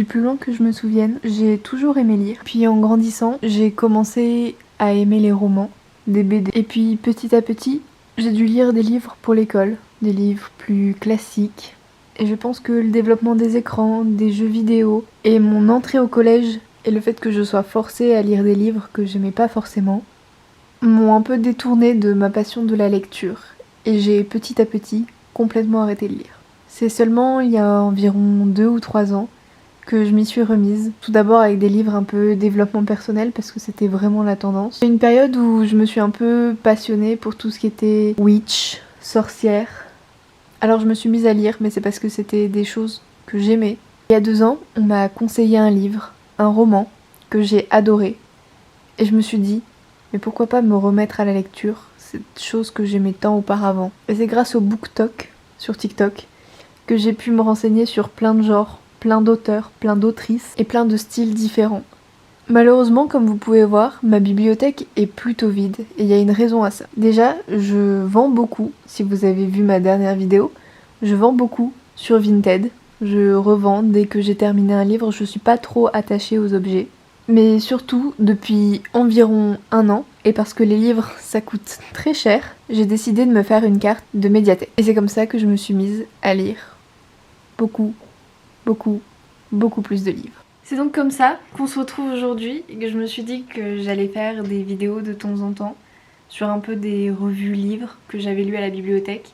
Du plus loin que je me souvienne, j'ai toujours aimé lire. Puis en grandissant, j'ai commencé à aimer les romans, des BD. Et puis petit à petit, j'ai dû lire des livres pour l'école, des livres plus classiques. Et je pense que le développement des écrans, des jeux vidéo, et mon entrée au collège, et le fait que je sois forcée à lire des livres que j'aimais pas forcément, m'ont un peu détournée de ma passion de la lecture. Et j'ai petit à petit complètement arrêté de lire. C'est seulement il y a environ 2 ou 3 ans que je m'y suis remise. Tout d'abord avec des livres un peu développement personnel parce que c'était vraiment la tendance. C'est une période où je me suis un peu passionnée pour tout ce qui était witch, sorcière. Alors je me suis mise à lire, mais c'est parce que c'était des choses que j'aimais. Il y a 2 ans, on m'a conseillé un livre, un roman, que j'ai adoré. Et je me suis dit, mais pourquoi pas me remettre à la lecture, cette chose que j'aimais tant auparavant. Et c'est grâce au BookTok sur TikTok que j'ai pu me renseigner sur plein de genres, plein d'auteurs, plein d'autrices et plein de styles différents. Malheureusement, comme vous pouvez voir, ma bibliothèque est plutôt vide et il y a une raison à ça. Déjà, je vends beaucoup, si vous avez vu ma dernière vidéo, je vends beaucoup sur Vinted. Je revends dès que j'ai terminé un livre, je suis pas trop attachée aux objets. Mais surtout, depuis environ 1 an, et parce que les livres ça coûte très cher, j'ai décidé de me faire une carte de médiathèque. Et c'est comme ça que je me suis mise à lire beaucoup plus de livres. C'est donc comme ça qu'on se retrouve aujourd'hui et que je me suis dit que j'allais faire des vidéos de temps en temps sur un peu des revues livres que j'avais lues à la bibliothèque.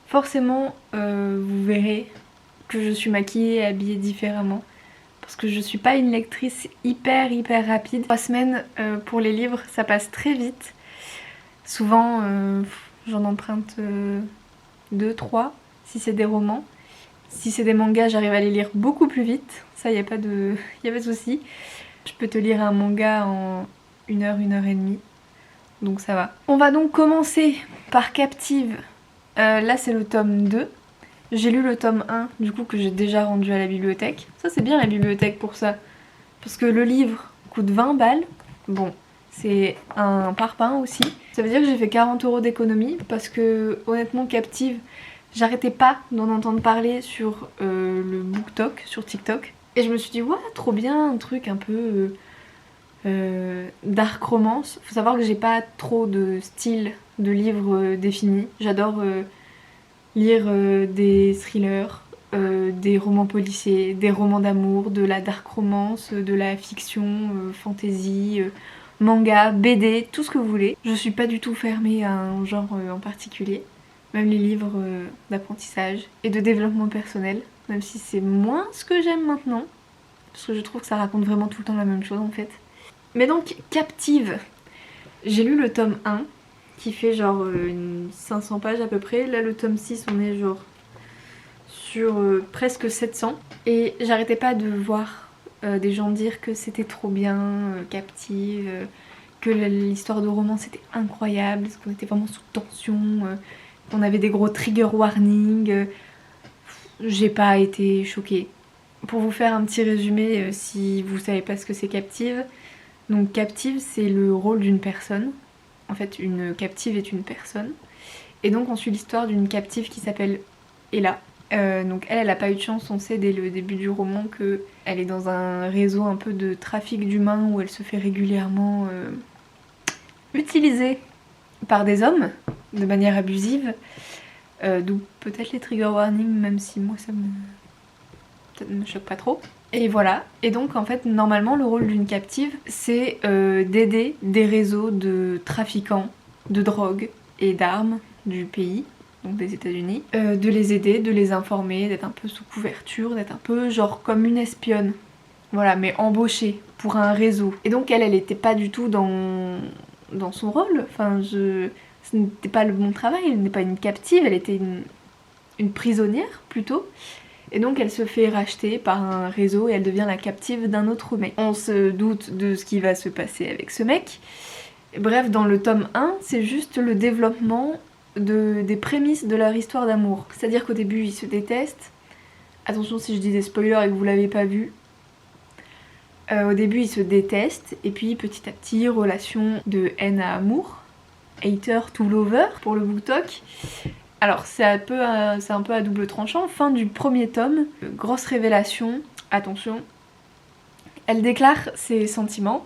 Forcément, vous verrez que je suis maquillée et habillée différemment parce que je suis pas une lectrice hyper rapide. 3 semaines pour les livres, ça passe très vite. Souvent, j'en emprunte 2, 3 si c'est des romans. Si c'est des mangas, j'arrive à les lire beaucoup plus vite. Ça, y a pas de souci. Je peux te lire un manga en 1 heure, 1 heure et demie. Donc ça va. On va donc commencer par Captive. Là, c'est le tome 2. J'ai lu le tome 1, du coup, que j'ai déjà rendu à la bibliothèque. Ça, c'est bien la bibliothèque pour ça. Parce que le livre coûte 20 balles. Bon, c'est un parpaing aussi. Ça veut dire que j'ai fait 40 € d'économie. Parce que, honnêtement, Captive, j'arrêtais pas d'en entendre parler sur le BookTok, sur TikTok. Et je me suis dit, ouais, trop bien, un truc un peu dark romance. Faut savoir que j'ai pas trop de style de livre défini. J'adore lire des thrillers, des romans policiers, des romans d'amour, de la dark romance, de la fiction, fantasy, manga, BD, tout ce que vous voulez. Je suis pas du tout fermée à un genre en particulier. Même les livres d'apprentissage et de développement personnel, même si c'est moins ce que j'aime maintenant, parce que je trouve que ça raconte vraiment tout le temps la même chose en fait. Mais donc, Captive, j'ai lu le tome 1, qui fait genre 500 pages à peu près. Là, le tome 6, on est genre sur presque 700. Et j'arrêtais pas de voir des gens dire que c'était trop bien, Captive, que l'histoire de romance était incroyable, parce qu'on était vraiment sous tension, on avait des gros trigger warnings. J'ai pas été choquée. Pour vous faire un petit résumé, si vous savez pas ce que c'est Captive, donc Captive c'est le rôle d'une personne. En fait, une captive est une personne. Et donc on suit l'histoire d'une captive qui s'appelle Ella. Donc elle a pas eu de chance, on sait dès le début du roman qu'elle est dans un réseau un peu de trafic d'humains où elle se fait régulièrement utiliser par des hommes de manière abusive, d'où peut-être les trigger warnings, même si moi ça me choque pas trop. Et voilà, et donc en fait normalement le rôle d'une captive c'est d'aider des réseaux de trafiquants de drogue et d'armes du pays, donc des États-Unis, de les aider, de les informer, d'être un peu sous couverture, d'être un peu genre comme une espionne, voilà, mais embauchée pour un réseau. Et donc elle était pas du tout dans son rôle, enfin ce n'était pas le bon travail, elle n'est pas une captive, elle était une prisonnière plutôt. Et donc elle se fait racheter par un réseau et elle devient la captive d'un autre mec. On se doute de ce qui va se passer avec ce mec. Bref, dans le tome 1, c'est juste le développement des prémices de leur histoire d'amour. C'est-à-dire qu'au début, ils se détestent. Attention si je dis des spoilers et que vous l'avez pas vu. Au début, ils se détestent. Et puis petit à petit, relation de haine à amour. Hater to lover pour le BookTok. Alors c'est un peu à double tranchant. Fin du premier tome, grosse révélation, attention, Elle déclare ses sentiments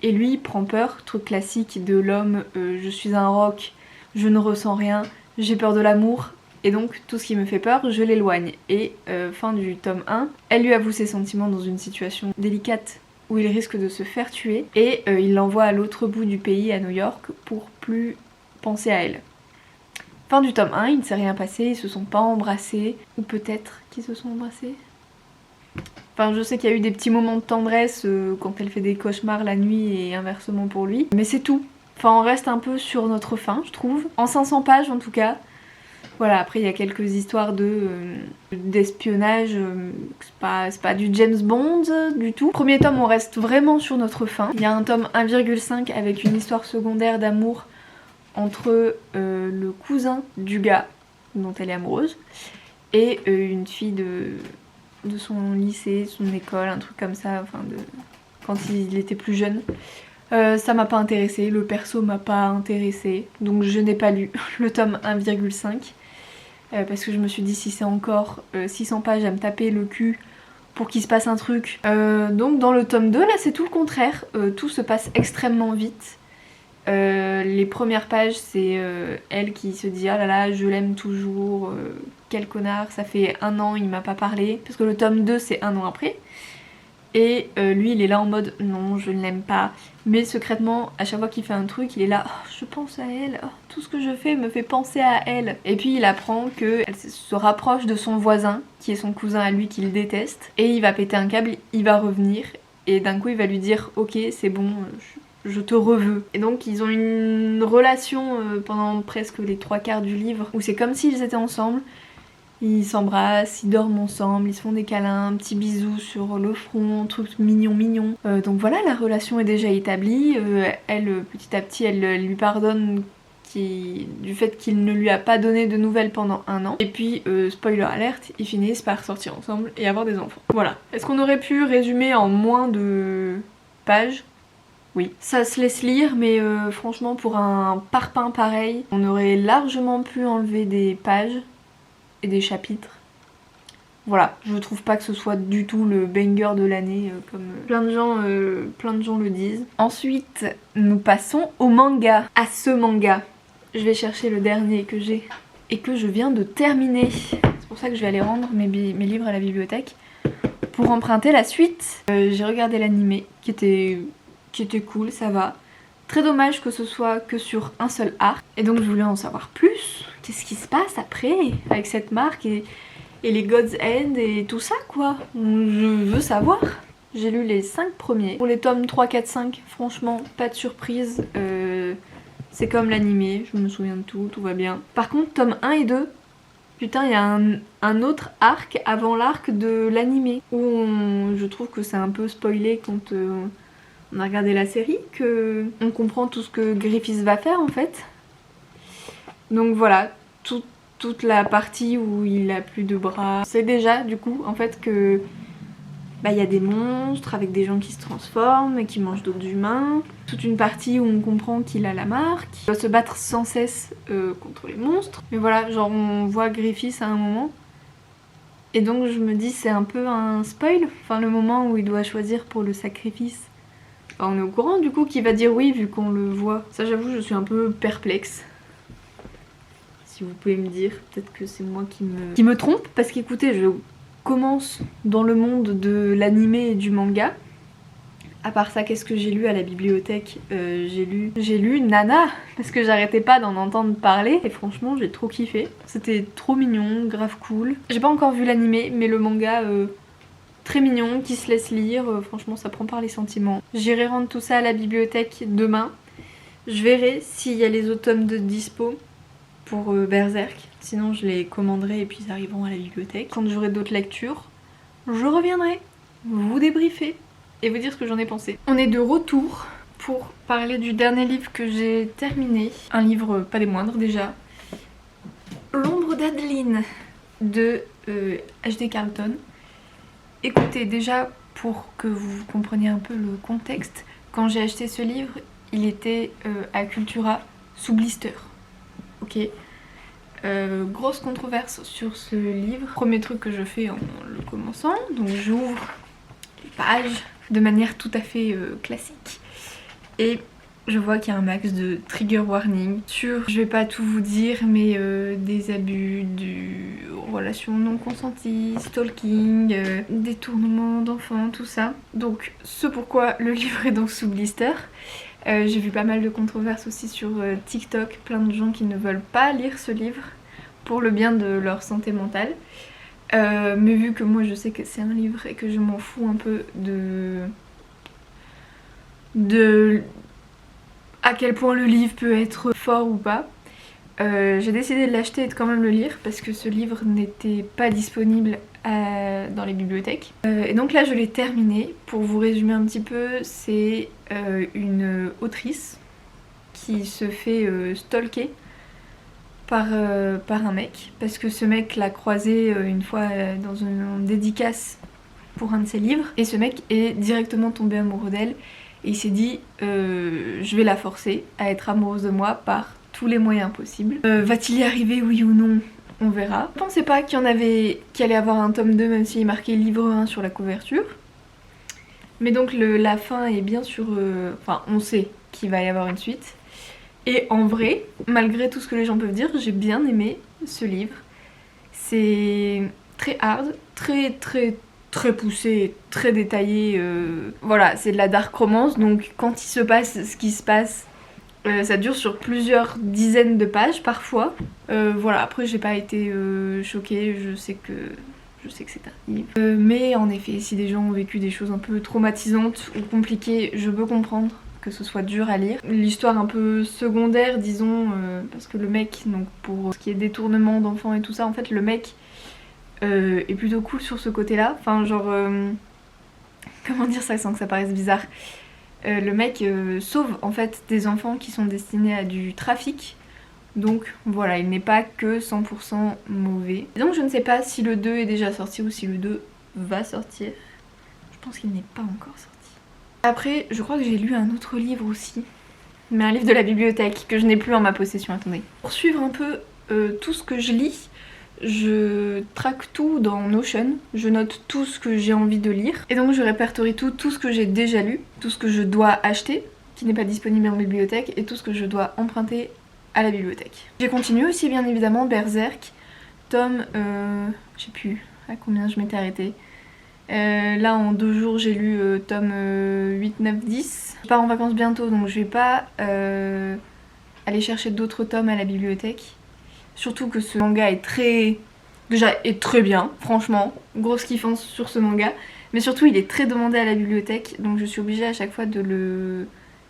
et lui prend peur, truc classique de l'homme, je suis un roc, je ne ressens rien, j'ai peur de l'amour et donc tout ce qui me fait peur, je l'éloigne. Et fin du tome 1, elle lui avoue ses sentiments dans une situation délicate où il risque de se faire tuer et il l'envoie à l'autre bout du pays, à New York, pour plus penser à elle. Fin du tome 1, il ne s'est rien passé, ils se sont pas embrassés, ou peut-être qu'ils se sont embrassés. Enfin, je sais qu'il y a eu des petits moments de tendresse quand elle fait des cauchemars la nuit et inversement pour lui, mais c'est tout. Enfin, on reste un peu sur notre fin, je trouve. En 500 pages en tout cas. Voilà, après il y a quelques histoires d'espionnage, c'est pas du James Bond du tout. Premier tome, on reste vraiment sur notre fin. Il y a un tome 1,5 avec une histoire secondaire d'amour entre le cousin du gars dont elle est amoureuse et une fille de son lycée, son école, un truc comme ça, enfin quand il était plus jeune. Ça m'a pas intéressé, le perso m'a pas intéressé, donc je n'ai pas lu le tome 1,5 parce que je me suis dit si c'est encore 600 pages à me taper le cul pour qu'il se passe un truc. Donc dans le tome 2 là c'est tout le contraire, tout se passe extrêmement vite. Les premières pages c'est elle qui se dit ah là là je l'aime toujours, quel connard, ça fait 1 an il m'a pas parlé, parce que le tome 2 c'est 1 an après. Et lui il est là en mode non je ne l'aime pas, mais secrètement à chaque fois qu'il fait un truc il est là oh, je pense à elle, oh, tout ce que je fais me fait penser à elle. Et puis il apprend qu'elle se rapproche de son voisin qui est son cousin à lui qu'il déteste et il va péter un câble, il va revenir et d'un coup il va lui dire ok c'est bon je te reveux. Et donc ils ont une relation pendant presque les 3/4 du livre où c'est comme s'ils étaient ensemble. Ils s'embrassent, ils dorment ensemble, ils se font des câlins, un petit bisou sur le front, truc mignon. Donc voilà, la relation est déjà établie. Elle, petit à petit, elle lui pardonne du fait qu'il ne lui a pas donné de nouvelles pendant 1 an. Et puis, spoiler alerte, ils finissent par sortir ensemble et avoir des enfants. Voilà. Est-ce qu'on aurait pu résumer en moins de pages ? Oui. Ça se laisse lire, mais franchement, pour un parpaing pareil, on aurait largement pu enlever des pages et des chapitres. Voilà, je trouve pas que ce soit du tout le banger de l'année comme plein de gens le disent. Ensuite, nous passons au manga. À ce manga. Je vais chercher le dernier que j'ai et que je viens de terminer. C'est pour ça que je vais aller rendre mes livres à la bibliothèque pour emprunter la suite. J'ai regardé l'animé qui était cool, ça va. Très dommage que ce soit que sur un seul arc. Et donc je voulais en savoir plus. Qu'est-ce qui se passe après avec cette marque et les God's End et tout ça quoi. Je veux savoir. J'ai lu les 5 premiers. Pour les tomes 3, 4, 5, franchement, pas de surprise. C'est comme l'animé, je me souviens de tout, tout va bien. Par contre, tome 1 et 2, putain, il y a un autre arc avant l'arc de l'animé. Où je trouve que c'est un peu spoilé quand on a regardé la série, que on comprend tout ce que Griffiths va faire en fait. Donc voilà, toute la partie où il a plus de bras. C'est déjà du coup en fait que y a des monstres avec des gens qui se transforment et qui mangent d'autres humains. Toute une partie où on comprend qu'il a la marque, il doit se battre sans cesse contre les monstres. Mais voilà, genre on voit Griffiths à un moment. Et donc je me dis c'est un peu un spoil, enfin le moment où il doit choisir pour le sacrifice. On est au courant du coup qu'il va dire oui vu qu'on le voit. Ça j'avoue je suis un peu perplexe. Si vous pouvez me dire, peut-être que c'est moi qui me trompe. Parce qu'écoutez, je commence dans le monde de l'animé et du manga. À part ça, qu'est-ce que j'ai lu à la bibliothèque? J'ai lu Nana, parce que j'arrêtais pas d'en entendre parler. Et franchement j'ai trop kiffé. C'était trop mignon, grave cool. J'ai pas encore vu l'animé, mais le manga... très mignon, qui se laisse lire, franchement ça prend par les sentiments. J'irai rendre tout ça à la bibliothèque demain. Je verrai s'il y a les autres tomes de dispo pour Berserk. Sinon je les commanderai et puis ils arriveront à la bibliothèque. Quand j'aurai d'autres lectures, je reviendrai vous débriefer et vous dire ce que j'en ai pensé. On est de retour pour parler du dernier livre que j'ai terminé. Un livre pas des moindres déjà. L'ombre d'Adeline de H.D. Carlton. Écoutez, déjà pour que vous compreniez un peu le contexte, quand j'ai acheté ce livre, il était à Cultura sous blister. Ok. Grosse controverse sur ce livre. Premier truc que je fais en le commençant, donc j'ouvre les pages de manière tout à fait classique. Et je vois qu'il y a un max de trigger warning sur, je vais pas tout vous dire, mais des abus, relations non consenties, stalking, détournement d'enfants, tout ça. Donc ce pourquoi le livre est donc sous blister. J'ai vu pas mal de controverses aussi sur TikTok, plein de gens qui ne veulent pas lire ce livre pour le bien de leur santé mentale. Mais vu que moi je sais que c'est un livre et que je m'en fous un peu de à quel point le livre peut être fort ou pas, j'ai décidé de l'acheter et de quand même le lire parce que ce livre n'était pas disponible dans les bibliothèques. Et donc là je l'ai terminé. Pour vous résumer un petit peu, c'est une autrice qui se fait stalker par un mec, parce que ce mec l'a croisé une fois dans une dédicace pour un de ses livres, et ce mec est directement tombé amoureux d'elle, et il s'est dit je vais la forcer à être amoureuse de moi par tous les moyens possibles. Va-t-il y arriver, oui ou non? On verra. Je pensais pas qu'il allait avoir un tome 2, même s'il marquait livre 1 sur la couverture. Mais donc la fin est bien sûr... Enfin, on sait qu'il va y avoir une suite. Et en vrai, malgré tout ce que les gens peuvent dire, j'ai bien aimé ce livre. C'est très hard, très poussé, très détaillé. Voilà, c'est de la dark romance, donc quand il se passe ce qui se passe, ça dure sur plusieurs dizaines de pages parfois. Voilà, après j'ai pas été choquée, je sais que c'est un livre. Mais en effet, si des gens ont vécu des choses un peu traumatisantes ou compliquées, je peux comprendre que ce soit dur à lire. L'histoire un peu secondaire, disons, parce que le mec, donc pour ce qui est détournement d'enfants et tout ça, en fait le mec est plutôt cool sur ce côté-là. Enfin genre, comment dire ça sans que ça paraisse bizarre. Le mec sauve en fait des enfants qui sont destinés à du trafic. Donc voilà, il n'est pas que 100% mauvais. Donc je ne sais pas si le 2 est déjà sorti ou si le 2 va sortir. Je pense qu'il n'est pas encore sorti. Après, je crois que j'ai lu un autre livre aussi, mais un livre de la bibliothèque que je n'ai plus en ma possession, attendez. Pour suivre un peu tout ce que je lis, je traque tout dans Notion, je note tout ce que j'ai envie de lire, et donc je répertorie tout ce que j'ai déjà lu, tout ce que je dois acheter, qui n'est pas disponible en bibliothèque, et tout ce que je dois emprunter à la bibliothèque. J'ai continué aussi bien évidemment Berserk, tome... je sais plus à combien je m'étais arrêtée. Là en 2 jours j'ai lu tome 8, 9, 10. Je pars en vacances bientôt donc je vais pas aller chercher d'autres tomes à la bibliothèque. Surtout que ce manga est très bien, franchement, grosse kiffance sur ce manga. Mais surtout il est très demandé à la bibliothèque, donc je suis obligée à chaque fois de le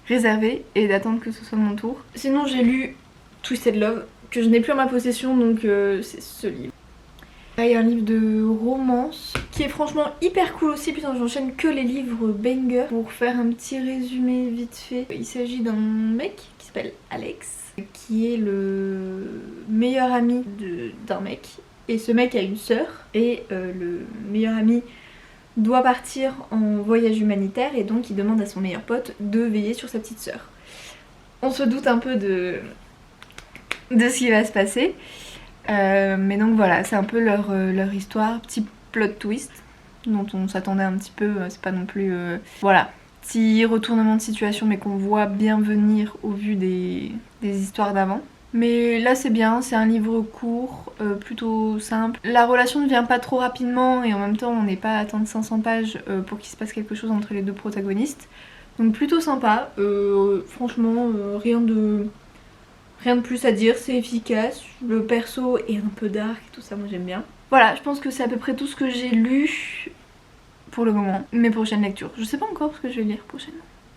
réserver et d'attendre que ce soit mon tour. Sinon j'ai lu Twisted Love, que je n'ai plus en ma possession, donc c'est ce livre. Là il y a un livre de romance qui est franchement hyper cool aussi, putain j'enchaîne que les livres banger. Pour faire un petit résumé vite fait, il s'agit d'un mec qui s'appelle Alex, qui est le meilleur ami d'un mec, et ce mec a une sœur, et le meilleur ami doit partir en voyage humanitaire et donc il demande à son meilleur pote de veiller sur sa petite sœur. On se doute un peu de ce qui va se passer. Mais donc voilà, c'est un peu leur histoire, petit plot twist dont on s'attendait un petit peu, c'est pas non plus... Voilà, petit retournement de situation mais qu'on voit bien venir au vu des histoires d'avant. Mais là c'est bien, c'est un livre court, plutôt simple. La relation ne vient pas trop rapidement et en même temps on n'est pas à attendre 500 pages pour qu'il se passe quelque chose entre les deux protagonistes. Donc plutôt sympa, franchement rien de plus à dire, c'est efficace, le perso est un peu dark et tout ça, moi j'aime bien. Voilà, je pense que c'est à peu près tout ce que j'ai lu pour le moment, mes prochaines lectures. Je sais pas encore ce que je vais lire prochainement.